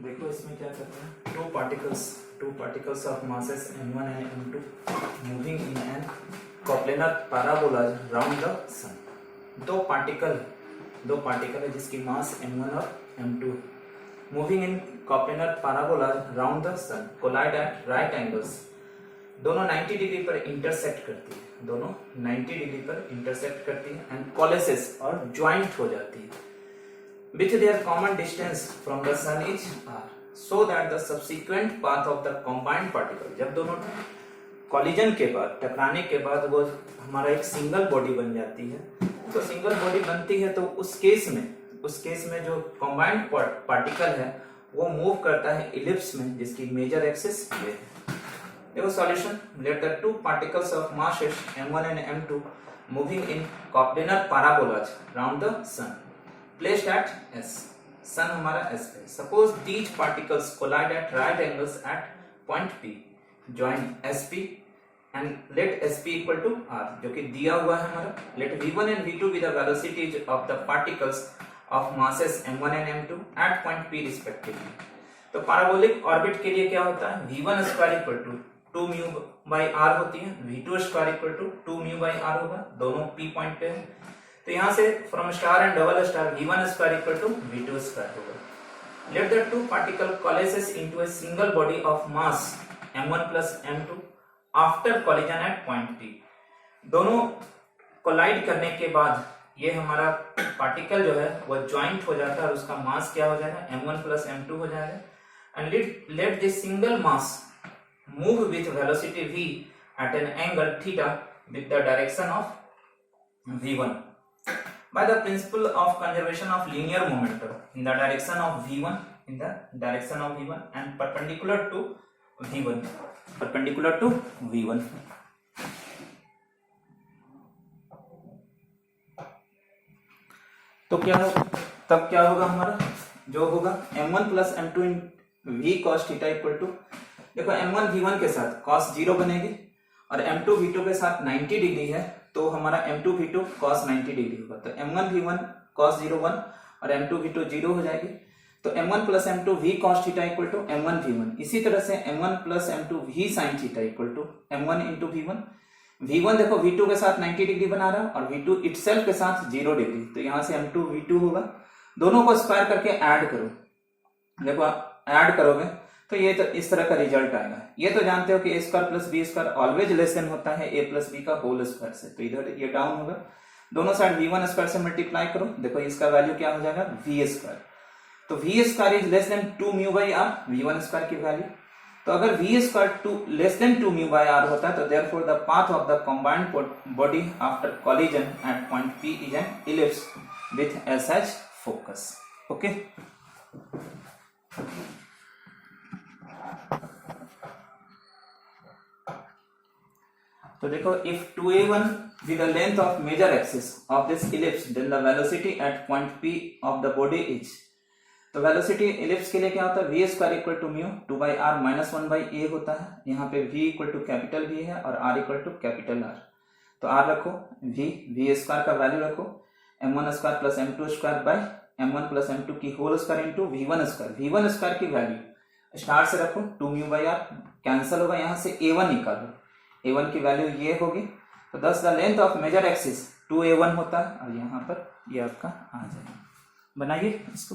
देखो इसमें क्या कर रहे हैं, two particles of masses m1 and m2 moving in an coplanar parabola round the sun. दो पार्टिकल है जिसकी मास m1 और m2 moving in coplanar parabola round the sun collide at right angles. दोनों 90 डिग्री पर intersect करती है and कोलेसेस और joint हो जाती है with their common distance from the sun is r, so that the subsequent path of the combined particle, जब दोनों कॉलिजन के बाद, टकराने के बाद वो हमारा एक सिंगल बॉडी बन जाती है, तो सिंगल बॉडी बनती है तो उस केस में जो कॉम्बाइंड पार्टिकल है वो मूव करता है इलिप्स में जिसकी मेजर एक्सिस ये है। देखो solution, late the to particles of masses m1 and m2 moving in coplanar parabolas round the sun placed at S, sun हमारा S पे। Suppose these particles collide at right angles at point P, join SP and let SP equal to R, जो कि दिया हुआ है हमारा। Let V1 and V2 be the velocities of the particles of masses M1 and M2 at point P respectively। तो parabolic orbit के लिए क्या होता है, V1 square equal to 2 mu by R होती है, V2 square equal to 2 mu by R होगा, दोनों P पॉइंट पे है। तो यहां से from star and double star V1 square equal to V2 square होगा। Let the two particle coalesces into a single body of mass m1 plus m2 after collision at point P। दोनों collide करने के बाद ये हमारा particle जो है वो ज्वाइंट हो जाता है और उसका मास क्या हो जाएगा, m1 प्लस m2 हो जाएगा। And let this single mass move with velocity v at an angle theta with the direction of v1 by the principle of conservation of linear momentum in the direction of v1 and perpendicular to v1 तो तब क्या होगा हमारा, जो होगा m1 plus m2 in v cos theta equal to, देखो m1 v1 के साथ cos 0 बनेगी और m2 v2 के साथ 90 डिग्री है तो हमारा m2 v2 cos 90 डिग्री होगा। तो m1 v1 cos 0 1 और m2 v2 0 हो जाएगी। तो m1 plus m2 v cos theta equal to m1 v1। इसी तरह से m1 plus m2 v sin theta equal to m1 into v1 देखो v2 के साथ 90 डिग्री बना रहा और v2 इटसेल्फ के साथ 0 डिग्री, तो यहां से m2 v2 होगा। दोनों को स्क्वायर करके ऐड करो, देखो ऐड करोगे तो ये तो इस तरह का रिजल्ट आएगा। ये तो जानते हो कि a square plus B square always less than होता है a प्लस बी का होल स्क्वायर से, तो इधर ये डाउन होगा। दोनों साइड v1 स्क्वायर से मल्टीप्लाई करो, देखो इसका वैल्यू क्या हो जाएगा v स्क्वायर। तो v square is less than 2 mu by R, v1 square की वैल्यू। तो अगर v square less than 2 mu by R होता है तो therefore the path of the combined body after collision at point P is an ellipse with SH focus. Okay, तो देखो if 2a1 be the length of major axis of this ellipse then the velocity at point P of the body is, तो velocity ellipse के लिए क्या होता है, v square equal to mu 2 by R minus 1 by A होता है। यहाँ पे v equal to capital V है और r equal to capital R। तो r रखो, v स्क्वायर का वैल्यू रखो m1 square plus m2 square by m1 plus m2 की whole square into v1 square की वैल्यू स्टार से रखो 2 म्यू बाई आर कैंसिल होगा, यहाँ से a1 निकालो, a1 की वैल्यू ये होगी। तो thus the length of major axis 2a1 होता है और यहाँ पर ये आपका आ जाएगा। बनाइए इसको।